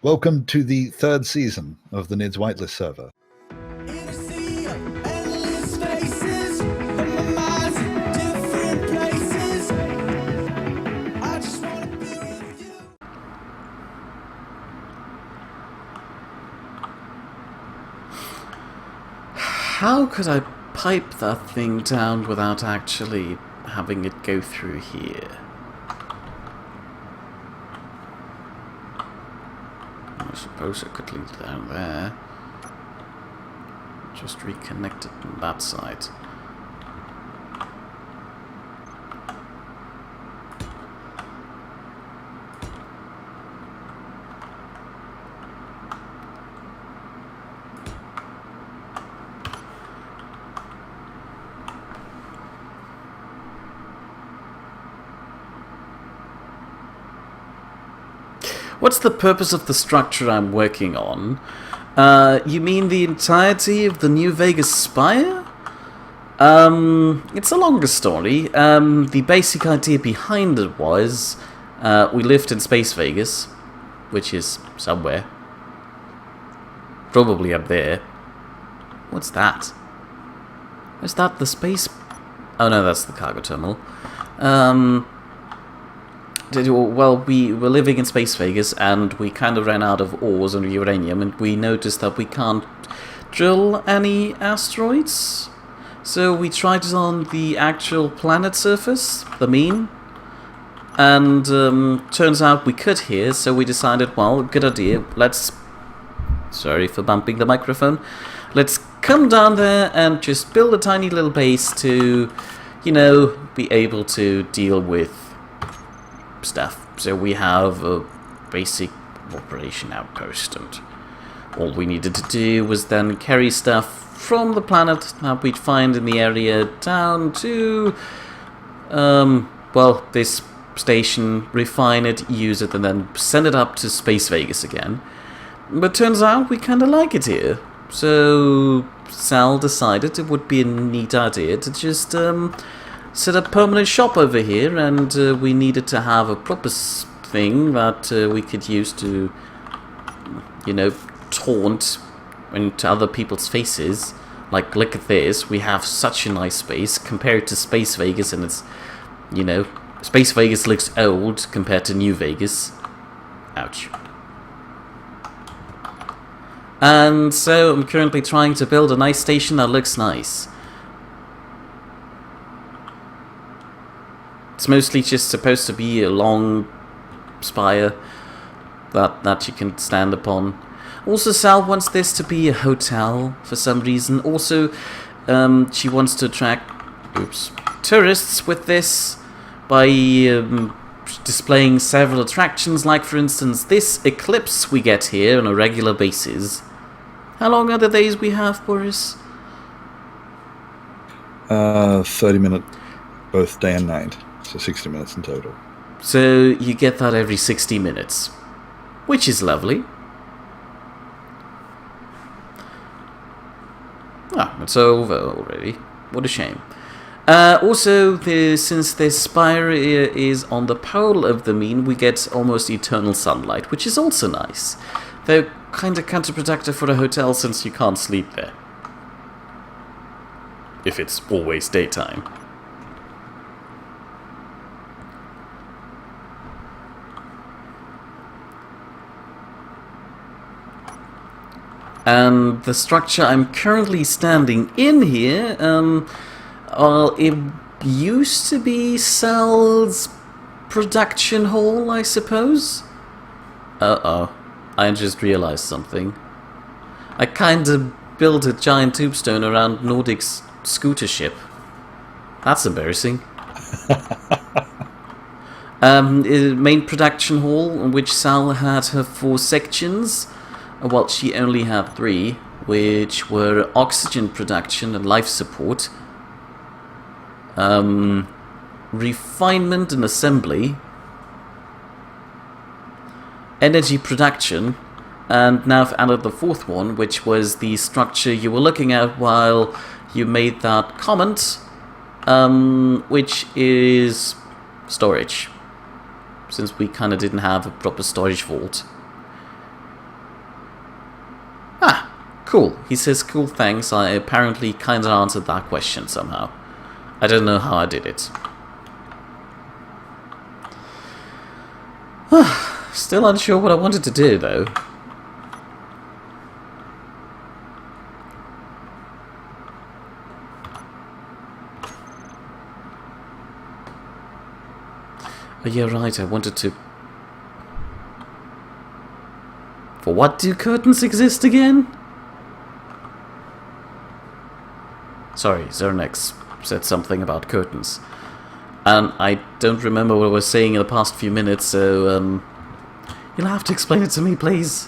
Welcome to the third season of the Nidd's Whitelist server. How could I pipe that thing down without actually having it go through here? I suppose I could leave it down there. Just reconnect it on that side. What's the purpose of the structure I'm working on? You mean the entirety of the New Vegas Spire? It's a longer story. The basic idea behind it was we lived in Space Vegas, which is somewhere. Probably up there. What's that? Is that the space... Oh no, that's the cargo terminal. Well, we were living in Space Vegas, and we kind of ran out of ores and uranium, and we noticed that we can't drill any asteroids. So we tried it on the actual planet surface, the mean, and turns out we could here, so we decided, well, good idea, let's... Sorry for bumping the microphone. Let's come down there and just build a tiny little base to, you know, be able to deal with stuff. So we have a basic operation outpost, and all we needed to do was then carry stuff from the planet that we'd find in the area down to well, this station, refine it, use it, and then send it up to Space Vegas again. But turns out we kinda like it here, so Sal decided it would be a neat idea to just set up permanent shop over here, and we needed to have a proper thing that we could use to, you know, taunt into other people's faces. Like, look at this, we have such a nice space compared to Space Vegas, and it's, you know, Space Vegas looks old compared to New Vegas. Ouch. And so I'm currently trying to build a nice station that looks nice. It's mostly just supposed to be a long spire that you can stand upon. Also, Sal wants this to be a hotel for some reason. Also, she wants to attract tourists with this by displaying several attractions, like, for instance, this eclipse we get here on a regular basis. How long are the days we have, Boris? 30 minutes, both day and night. So 60 minutes in total. So you get that every 60 minutes, which is lovely. Ah, it's over already. What a shame. Also, since this spire is on the pole of the mean, we get almost eternal sunlight, which is also nice. Though kind of counterproductive for a hotel since you can't sleep there. If it's always daytime. And the structure I'm currently standing in here, it used to be Sal's production hall, I suppose? Uh-oh, I just realized something. I kinda built a giant tombstone around Nordic's scooter ship. That's embarrassing. Main production hall, in which Sal had her 4 sections. Well, she only had 3, which were oxygen production and life support, refinement and assembly, energy production, and now I've added the 4th one, which was the structure you were looking at while you made that comment, which is storage, since we kind of didn't have a proper storage vault. Cool. He says, cool, thanks. I apparently kind of answered that question somehow. I don't know how I did it. Still unsure what I wanted to do, though. Oh, yeah, right, I wanted to... For what do curtains exist again? Sorry, Zernex said something about curtains. And I don't remember what I was saying in the past few minutes, so, you'll have to explain it to me, please.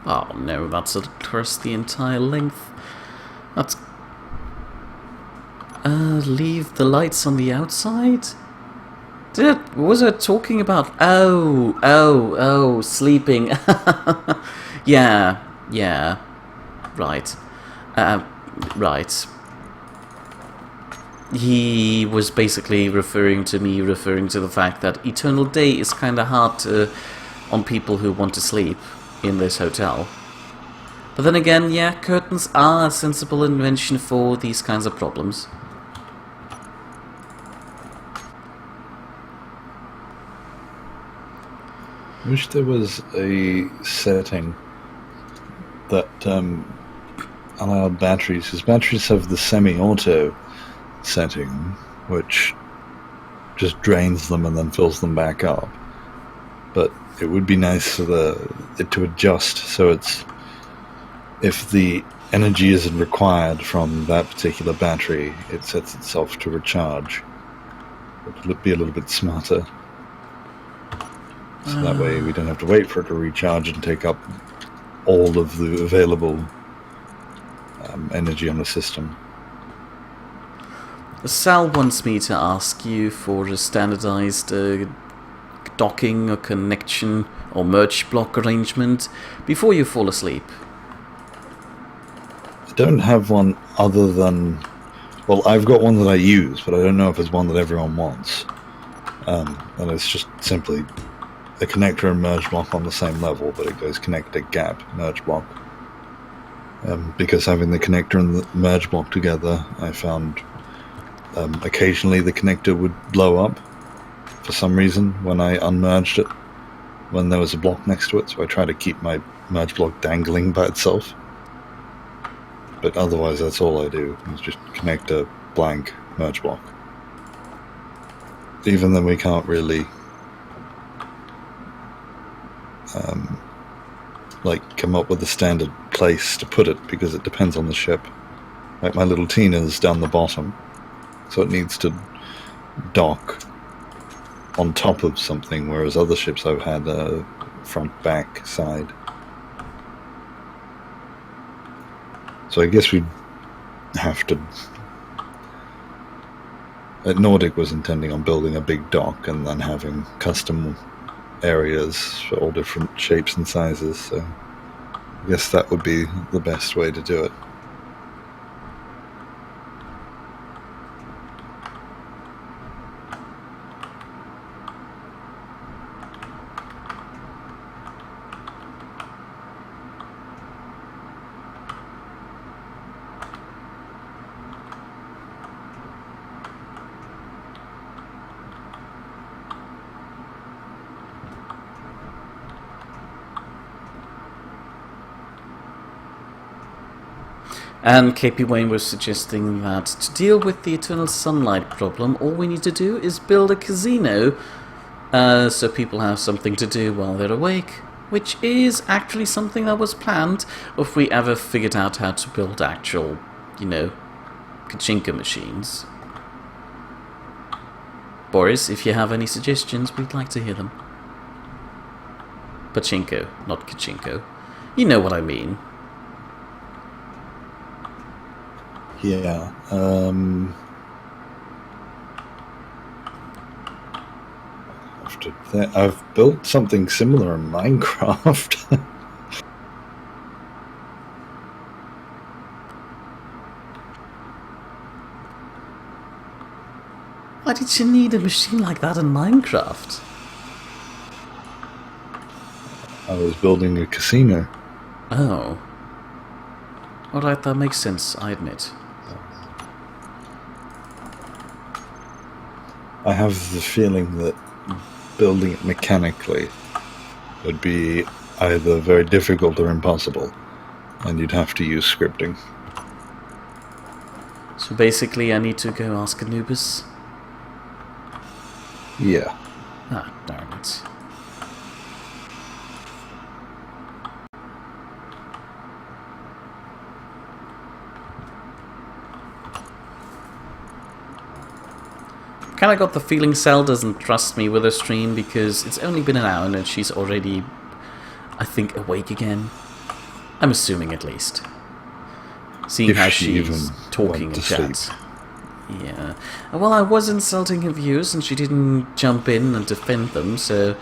Oh no, that's across the entire length. That's... leave the lights on the outside? Was I talking about... Oh, sleeping. Yeah. Right. Right. He was basically referring to the fact that eternal day is kind of hard on people who want to sleep in this hotel. But then again, yeah, curtains are a sensible invention for these kinds of problems. I wish there was a setting that allowed batteries, because batteries have the semi-auto setting, which just drains them and then fills them back up. But it would be nice for it to adjust so it's, if the energy isn't required from that particular battery, it sets itself to recharge. It would be a little bit smarter. So that way we don't have to wait for it to recharge and take up all of the available energy on the system. Sal wants me to ask you for a standardized docking or connection or merge block arrangement before you fall asleep. I don't have one other than... Well, I've got one that I use, but I don't know if it's one that everyone wants. And it's just simply a connector and merge block on the same level, but it goes connector gap merge block. Because having the connector and the merge block together, I found occasionally the connector would blow up for some reason when I unmerged it, when there was a block next to it, so I try to keep my merge block dangling by itself. But otherwise that's all I do, is just connector blank merge block. Even then we can't really like come up with a standard place to put it, because it depends on the ship. Like my little Tina's down the bottom, so it needs to dock on top of something, whereas other ships I've had front, back, side. So I guess we'd have to... Nordic was intending on building a big dock and then having custom areas for all different shapes and sizes, so I guess that would be the best way to do it. And KP Wayne was suggesting that to deal with the eternal sunlight problem, all we need to do is build a casino so people have something to do while they're awake, which is actually something that was planned if we ever figured out how to build actual, Kachinka machines. Boris, if you have any suggestions, we'd like to hear them. Pachinko, not Kachinko. You know what I mean. Yeah. I've built something similar in Minecraft. Why did you need a machine like that in Minecraft? I was building a casino. Oh. Alright, that makes sense, I admit. I have the feeling that building it mechanically would be either very difficult or impossible, and you'd have to use scripting. So basically I need to go ask Anubis? Yeah. Ah, darn it. Kinda got the feeling Cell doesn't trust me with her stream because it's only been an hour and she's already, I think, awake again. I'm assuming at least. Seeing how she's talking in chat. Yeah. Well, I was insulting her views and she didn't jump in and defend them, so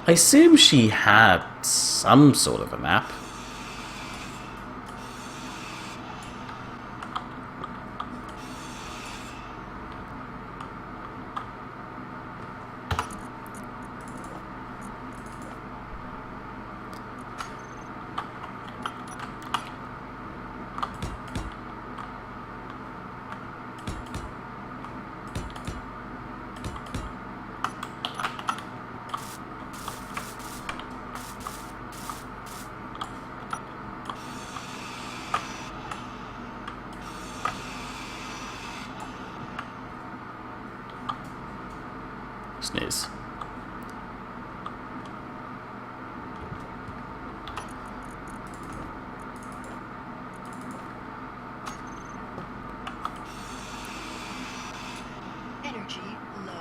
I assume she had some sort of a nap. Sneeze. Energy low.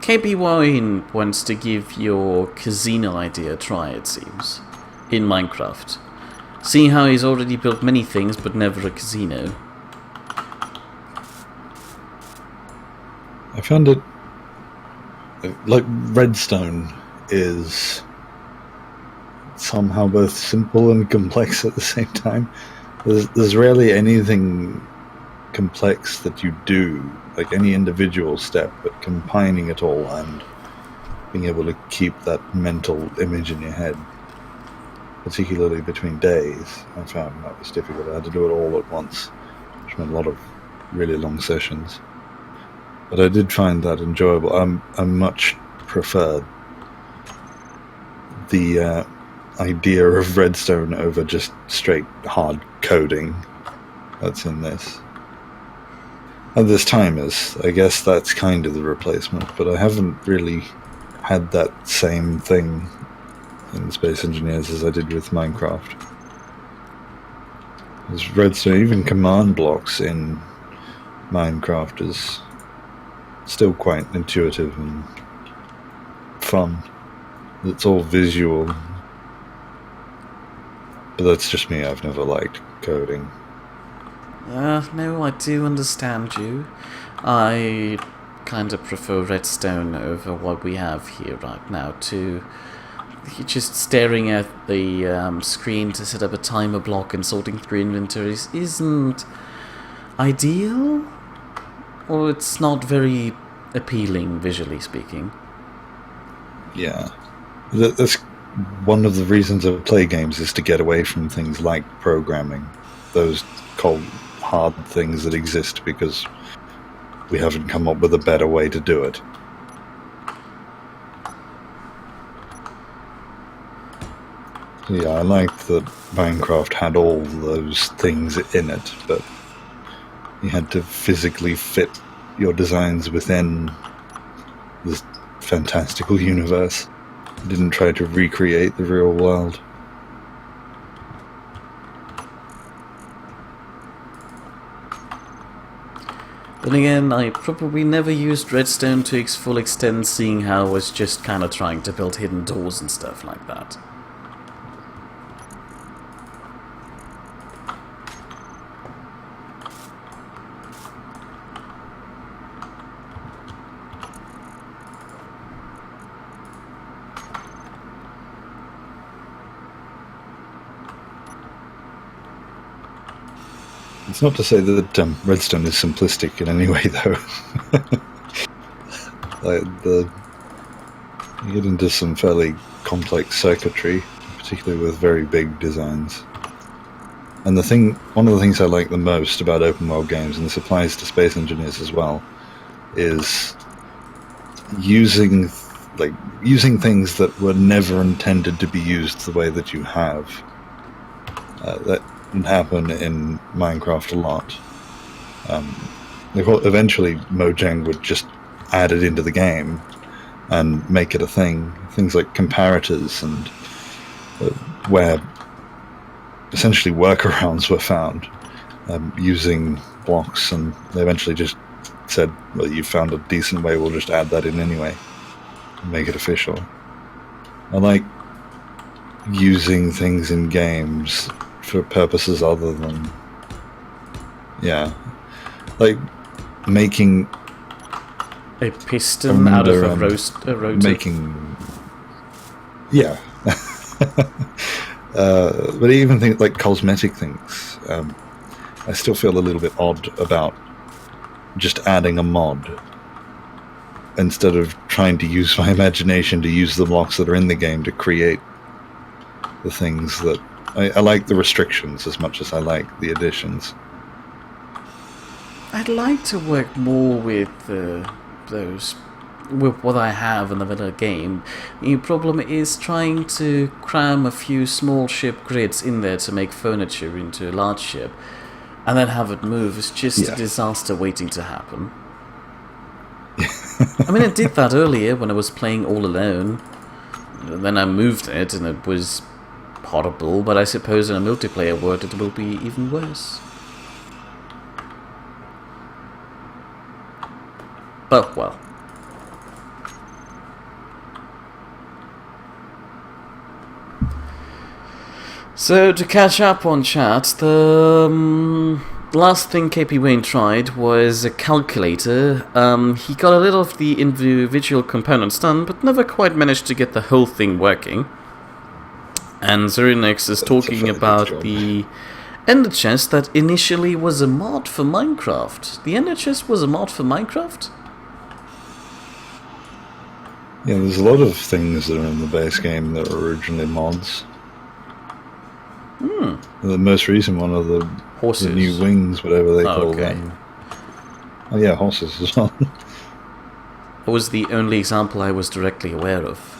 KB Wine wants to give your casino idea a try, it seems, in Minecraft. Seeing how he's already built many things, but never a casino. I found it... like, redstone is somehow both simple and complex at the same time. There's rarely anything complex that you do, like any individual step, but combining it all and being able to keep that mental image in your head, particularly between days, I found that was difficult. I had to do it all at once, which meant a lot of really long sessions. But I did find that enjoyable. I much preferred the idea of redstone over just straight hard coding that's in this. And this timers, I guess that's kind of the replacement, but I haven't really had that same thing in Space Engineers as I did with Minecraft. There's redstone, even command blocks in Minecraft is still quite intuitive and fun. It's all visual. But that's just me, I've never liked coding. No, I do understand you. I kind of prefer redstone over what we have here right now, too. Just staring at the screen to set up a timer block and sorting through inventories isn't ideal, or it's not very appealing, visually speaking. Yeah. That's one of the reasons I play games, is to get away from things like programming. Those cold, hard things that exist because we haven't come up with a better way to do it. Yeah, I liked that Minecraft had all those things in it, but you had to physically fit your designs within this fantastical universe. You didn't try to recreate the real world. Then again, I probably never used redstone to its full extent, seeing how I was just kind of trying to build hidden doors and stuff like that. It's not to say that redstone is simplistic in any way, though. You get into some fairly complex circuitry, particularly with very big designs. And one of the things I like the most about open world games, and this applies to space engineers as well, is using things that were never intended to be used the way that you have. That can happen in Minecraft a lot. Eventually Mojang would just add it into the game and make it a thing. Things like comparators and where essentially workarounds were found using blocks, and they eventually just said, well, you found a decent way, we'll just add that in anyway and make it official. I like using things in games for purposes other than, like making a piston out of a rotor. But even things like cosmetic things, I still feel a little bit odd about just adding a mod instead of trying to use my imagination to use the blocks that are in the game to create the things that I like. The restrictions as much as I like the additions. I'd like to work more with with what I have in the vanilla game. The problem is trying to cram a few small ship grids in there to make furniture into a large ship, and then have it move. Is just a disaster waiting to happen. I mean, I did that earlier when I was playing all alone. Then I moved it, and it was horrible, but I suppose in a multiplayer world it will be even worse. But, well. So, to catch up on chat, the last thing KP Wayne tried was a calculator. He got a little of the individual components done, but never quite managed to get the whole thing working. And Zerinax is talking about the Ender chest that initially was a mod for Minecraft. The Ender chest was a mod for Minecraft? Yeah, there's a lot of things that are in the base game that were originally mods. The most recent one are the horses. The new wings, whatever they call them. Oh yeah, horses as well. That was the only example I was directly aware of.